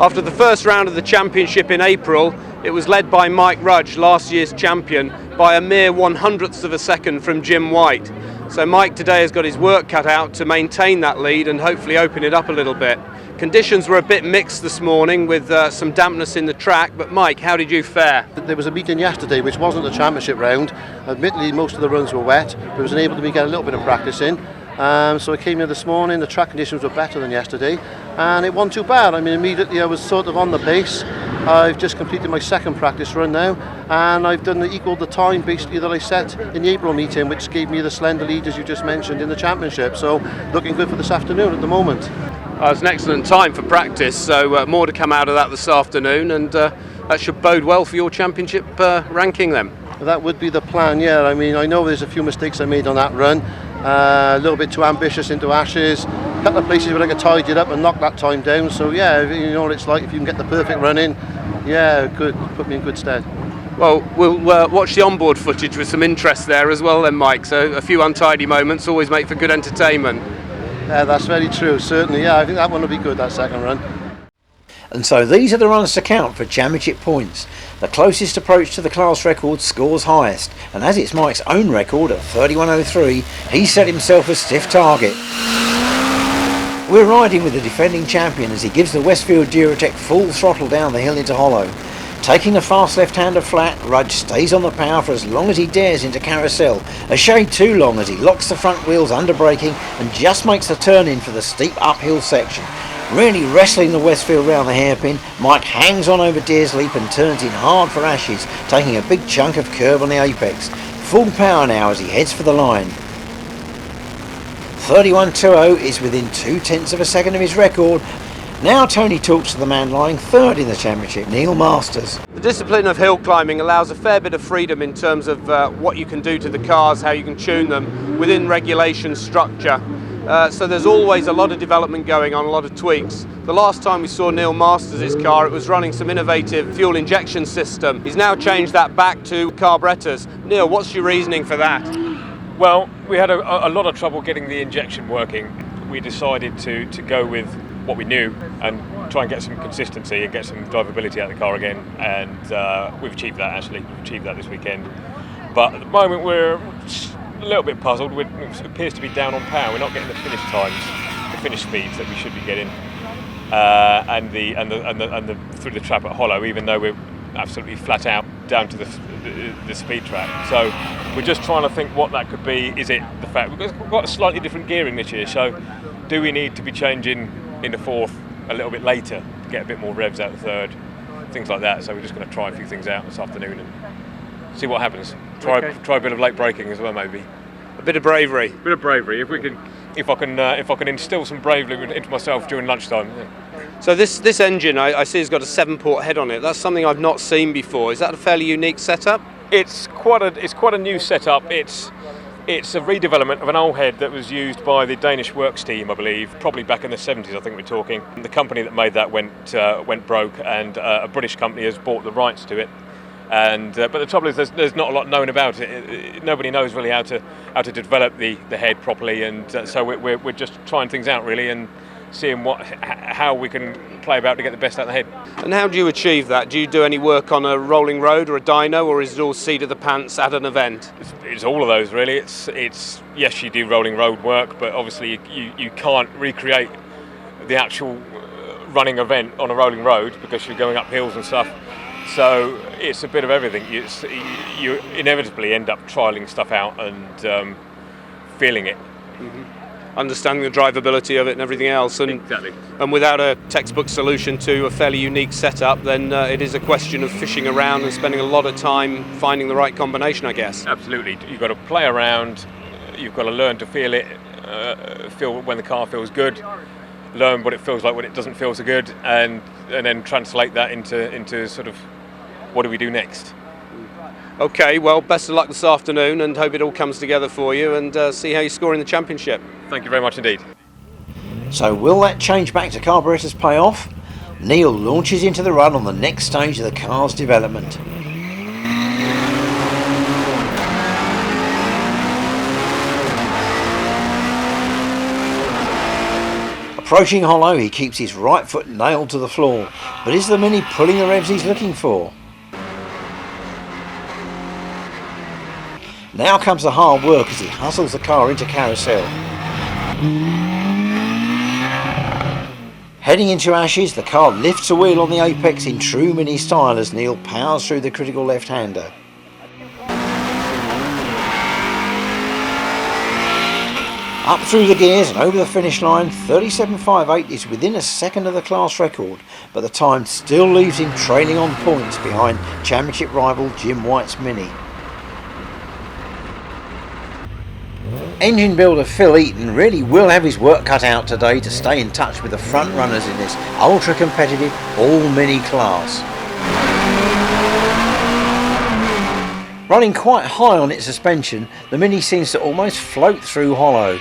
After the first round of the championship in April, it was led by Mike Rudge, last year's champion, by a mere 100th of a second from Jim White. So Mike today has got his work cut out to maintain that lead and hopefully open it up a little bit. Conditions were a bit mixed this morning with some dampness in the track, but Mike, how did you fare? There was a meeting yesterday which wasn't a championship round. Admittedly, most of the runs were wet, but I was able to get a little bit of practice in. So I came here this morning, the track conditions were better than yesterday, and it wasn't too bad. I mean, immediately I was sort of on the pace. I've just completed my second practice run now, and I've equaled the time basically that I set in the April meeting, which gave me the slender lead, as you just mentioned, in the championship. So looking good for this afternoon at the moment. It's an excellent time for practice, so more to come out of that this afternoon, and that should bode well for your championship ranking then. That would be the plan, yeah. I mean, I know there's a few mistakes I made on that run. A little bit too ambitious into Ashes. A couple of places where I could tidy it up and knock that time down. So yeah, you know what it's like. If you can get the perfect run in, yeah, good, put me in good stead. Well, we'll watch the onboard footage with some interest there as well then, Mike. So a few untidy moments always make for good entertainment. Yeah, that's very true, certainly. Yeah, I think that one will be good, that second run. And so these are the runs to count for championship points. The closest approach to the class record scores highest, and as it's Mike's own record at 31.03, he set himself a stiff target. We're riding with the defending champion as he gives the Westfield Duratec full throttle down the hill into Hollow. Taking the fast left-hander flat, Rudge stays on the power for as long as he dares into Carousel, a shade too long as he locks the front wheels under braking and just makes the turn in for the steep uphill section. Really wrestling the Westfield round the hairpin, Mike hangs on over Deers Leap and turns in hard for Ashes, taking a big chunk of curb on the apex. Full power now as he heads for the line. 31.20 is within 0.2 of a second of his record. Now Tony talks to the man lying third in the championship, Neil Masters. The discipline of hill climbing allows a fair bit of freedom in terms of what you can do to the cars, how you can tune them within regulation structure. So there's always a lot of development going on, a lot of tweaks. The last time we saw Neil Masters' car, it was running some innovative fuel injection system. He's now changed that back to carburetors. Neil, what's your reasoning for that? Well, we had a lot of trouble getting the injection working. We decided to go with what we knew and try and get some consistency and get some drivability out of the car again, and we've achieved that actually. We've achieved that this weekend. But at the moment we're a little bit puzzled. It appears to be down on power. We're not getting the finish times, the finish speeds that we should be getting, and the through the trap at Hollow, even though we're absolutely flat out down to the speed track. So we're just trying to think what that could be. Is it the fact we've got a slightly different gearing this year? So do we need to be changing in the fourth a little bit later to get a bit more revs out of the third? Things like that. So we're just going to try a few things out this afternoon and see what happens. Try a bit of late braking as well, maybe. A bit of bravery. A bit of bravery. If I can instill some bravery into myself during lunchtime. Yeah. So this engine, I see, has got a 7-port head on it. That's something I've not seen before. Is that a fairly unique setup? It's quite a new setup. It's a redevelopment of an old head that was used by the Danish Works team, I believe, probably back in the 70s. I think we're talking. The company that made that went broke, and a British company has bought the rights to it. And but the trouble is, there's not a lot known about it. Nobody knows really how to develop the head properly, and so we're just trying things out really and seeing how we can play about to get the best out of the head. And how do you achieve that? Do you do any work on a rolling road or a dyno, or is it all seat of the pants at an event? It's all of those really. It's yes, you do rolling road work, but obviously you can't recreate the actual running event on a rolling road because you're going up hills and stuff. So it's a bit of everything. You inevitably end up trialling stuff out and feeling it. Mm-hmm. Understanding the drivability of it and everything else. And, exactly. And without a textbook solution to a fairly unique setup, then it is a question of fishing around and spending a lot of time finding the right combination, I guess. Absolutely. You've got to play around. You've got to learn to feel it, feel when the car feels good, learn what it feels like when it doesn't feel so good, and then translate that into sort of what do we do next. Okay, well, best of luck this afternoon and hope it all comes together for you, and see how you score in the championship. Thank you very much indeed. So will that change back to carburetors pay off? Neil launches into the run on the next stage of the car's development. Approaching Hollow, he keeps his right foot nailed to the floor, but is the Mini pulling the revs he's looking for? Now comes the hard work as he hustles the car into Carousel. Heading into Ashes, the car lifts a wheel on the apex in true Mini style as Neil powers through the critical left-hander. Up through the gears and over the finish line, 37.58 is within a second of the class record, but the time still leaves him trailing on points behind championship rival Jim White's Mini. Engine builder Phil Eaton really will have his work cut out today to stay in touch with the front runners in this ultra competitive all-Mini class. Running quite high on its suspension, the Mini seems to almost float through Hollow.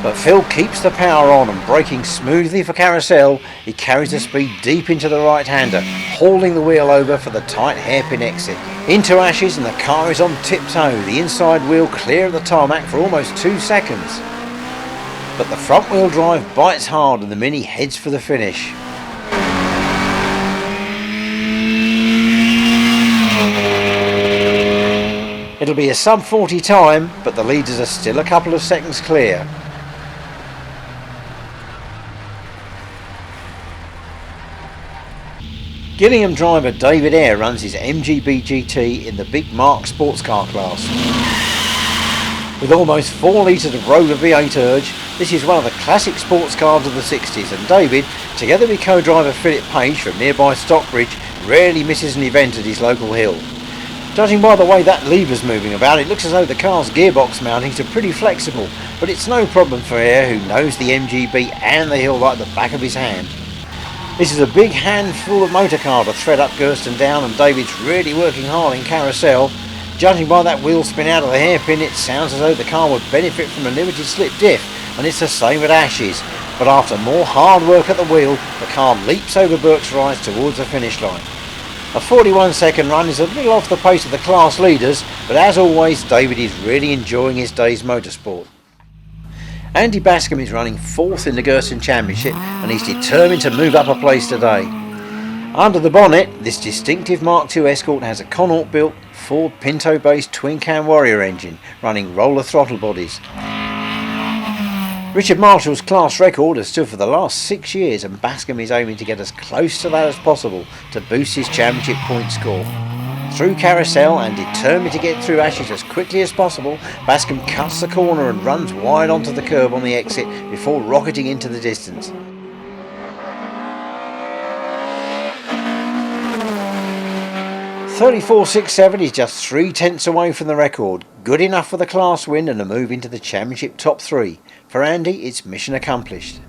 But Phil keeps the power on and braking smoothly for Carousel, he carries the speed deep into the right-hander, hauling the wheel over for the tight hairpin exit. Into Ashes and the car is on tiptoe, the inside wheel clear of the tarmac for almost 2 seconds. But the front wheel drive bites hard and the Mini heads for the finish. It'll be a sub-40 time, but the leaders are still a couple of seconds clear. Gillingham driver David Eyre runs his MGB GT in the Big Mark sports car class. With almost 4 litres of Rover V8 urge, this is one of the classic sports cars of the 60s, and David, together with co-driver Philip Page from nearby Stockbridge, rarely misses an event at his local hill. Judging by the way that lever's moving about, it looks as though the car's gearbox mountings are pretty flexible, but it's no problem for Eyre, who knows the MGB and the hill like the back of his hand. This is a big handful of motor car to thread up Gurston down, and David's really working hard in Carousel. Judging by that wheel spin out of the hairpin, it sounds as though the car would benefit from a limited slip diff, and it's the same at Ashes. But after more hard work at the wheel, the car leaps over Burke's Rise towards the finish line. A 41-second run is a little off the pace of the class leaders, but as always, David is really enjoying his day's motorsport. Andy Bascombe is running 4th in the Gurston Championship and he's determined to move up a place today. Under the bonnet, this distinctive Mark II Escort has a Connaught-built Ford Pinto-based twin-cam Warrior engine running roller throttle bodies. Richard Marshall's class record has stood for the last 6 years, and Bascombe is aiming to get as close to that as possible to boost his championship point score. Through Carousel and determined to get through Ashes as quickly as possible, Bascombe cuts the corner and runs wide onto the curb on the exit before rocketing into the distance. .34.67 is just 3/10 away from the record, good enough for the class win and a move into the championship top 3. For Andy, it's mission accomplished.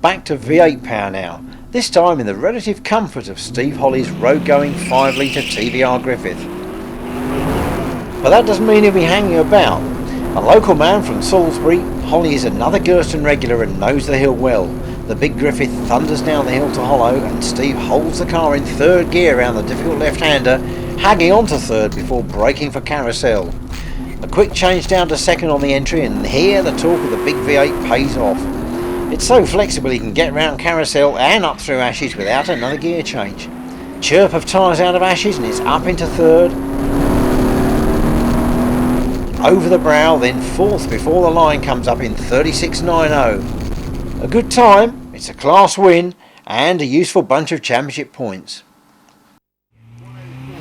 Back to V8 power now, this time in the relative comfort of Steve Holly's road-going 5-litre TVR Griffith. But that doesn't mean he'll be hanging about. A local man from Salisbury, Holly is another Gurston regular and knows the hill well. The big Griffith thunders down the hill to Hollow, and Steve holds the car in 3rd gear around the difficult left-hander, hanging on to 3rd before braking for Carousel. A quick change down to 2nd on the entry, and here the torque of the big V8 pays off. It's so flexible he can get round Carousel and up through Ashes without another gear change. Chirp of tyres out of Ashes and it's up into 3rd. Over the brow, then 4th before the line comes up in 36.90. A good time, it's a class win and a useful bunch of championship points.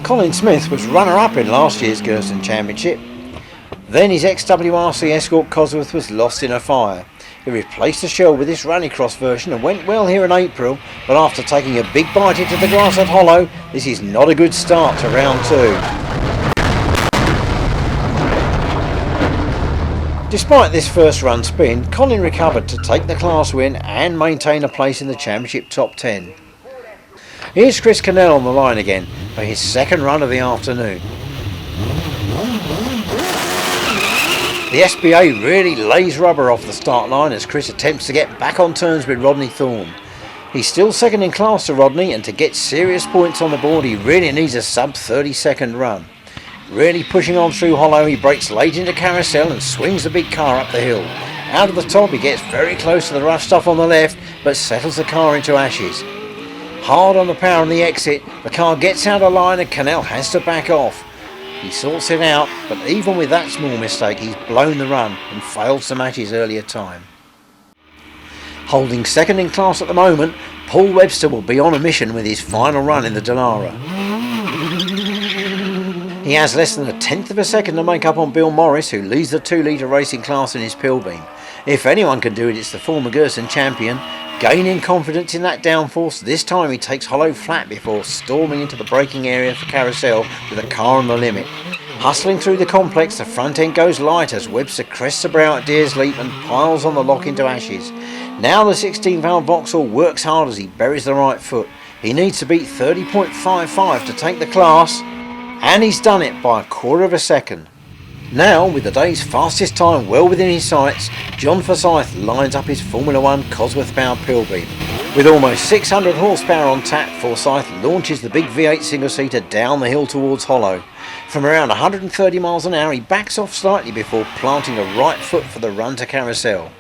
Colin Smith was runner-up in last year's Gurston Championship. Then his ex-WRC Escort Cosworth was lost in a fire. He replaced the shell with this rallycross version and went well here in April, but after taking a big bite into the grass at Hollow, this is not a good start to round 2. Despite this first run spin, Colin recovered to take the class win and maintain a place in the championship top 10. Here's Chris Cannell on the line again for his 2nd run of the afternoon. The SBA really lays rubber off the start line as Chris attempts to get back on terms with Rodney Thorne. He's still 2nd in class to Rodney, and to get serious points on the board he really needs a sub 30-second run. Really pushing on through Hollow, he breaks late into Carousel and swings the big car up the hill. Out of the top, he gets very close to the rough stuff on the left, but settles the car into ashes. Hard on the power on the exit, the car gets out of line and Cannell has to back off. He sorts it out, but even with that small mistake, he's blown the run and fails to match his earlier time. Holding second in class at the moment, Paul Webster will be on a mission with his final run in the Delara. He has less than 1/10 of a second to make up on Bill Morris, who leads the 2 litre racing class in his Pilbeam. If anyone can do it, it's the former Gurston champion. Gaining confidence in that downforce, this time he takes Hollow flat before storming into the braking area for Carousel with a car on the limit. Hustling through the complex, the front end goes light as Webster crests the brow at Deers Leap and piles on the lock into ashes. Now the 16-valve Vauxhall works hard as he buries the right foot. He needs to beat 30.55 to take the class, and he's done it by 1/4 of a second. Now, with the day's fastest time well within his sights, John Forsyth lines up his Formula 1 Cosworth-powered Pilbeam. With almost 600 horsepower on tap, Forsyth launches the big V8 single-seater down the hill towards Hollow. From around 130 miles an hour, he backs off slightly before planting a right foot for the run to Carousel.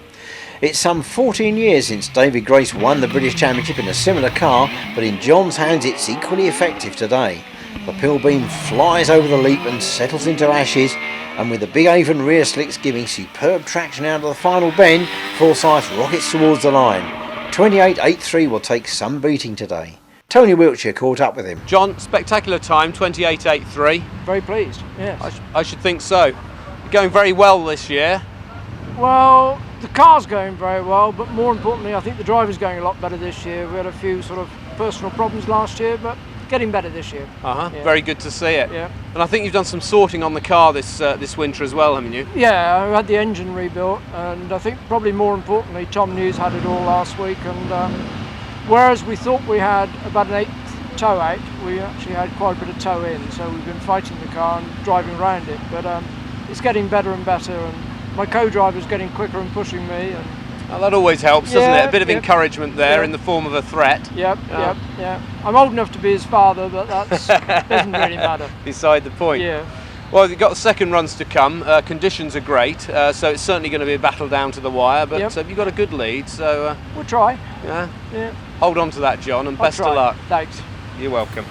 It's some 14 years since David Grace won the British Championship in a similar car, but in John's hands it's equally effective today. The Pilbeam flies over the leap and settles into ashes, and with the big Avon rear slicks giving superb traction out of the final bend, Forsyth rockets towards the line. 28.83 will take some beating today. Tony Wiltshire caught up with him. John, spectacular time, 28.83. Very pleased, yes. I should think so. You're going very well this year. Well, the car's going very well, but more importantly, I think the driver's going a lot better this year. We had a few sort of personal problems last year, but getting better this year. Yeah. Very good to see it. Yeah. And I think you've done some sorting on the car this winter as well, haven't you? Yeah, I had the engine rebuilt, and I think probably more importantly, Tom News had it all last week, and whereas we thought we had about an 1/8 toe out, we actually had quite a bit of toe in, so we've been fighting the car and driving around it, but it's getting better and better, and my co-driver's getting quicker and pushing me. And well, that always helps, doesn't Yeah, it? A bit of yeah. encouragement there Yeah. in the form of a threat. Yep. I'm old enough to be his father, but that doesn't really matter. Beside the point. Yeah. Well, you've got the second runs to come. Conditions are great, so it's certainly going to be a battle down to the wire, but Yep. you've got a good lead, so We'll try. yeah. Yeah. Hold on to that, John, and I'll best try. of luck. Thanks. You're welcome.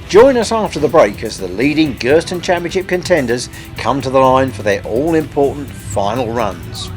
Join us after the break as the leading Gurston Championship contenders come to the line for their all-important final runs.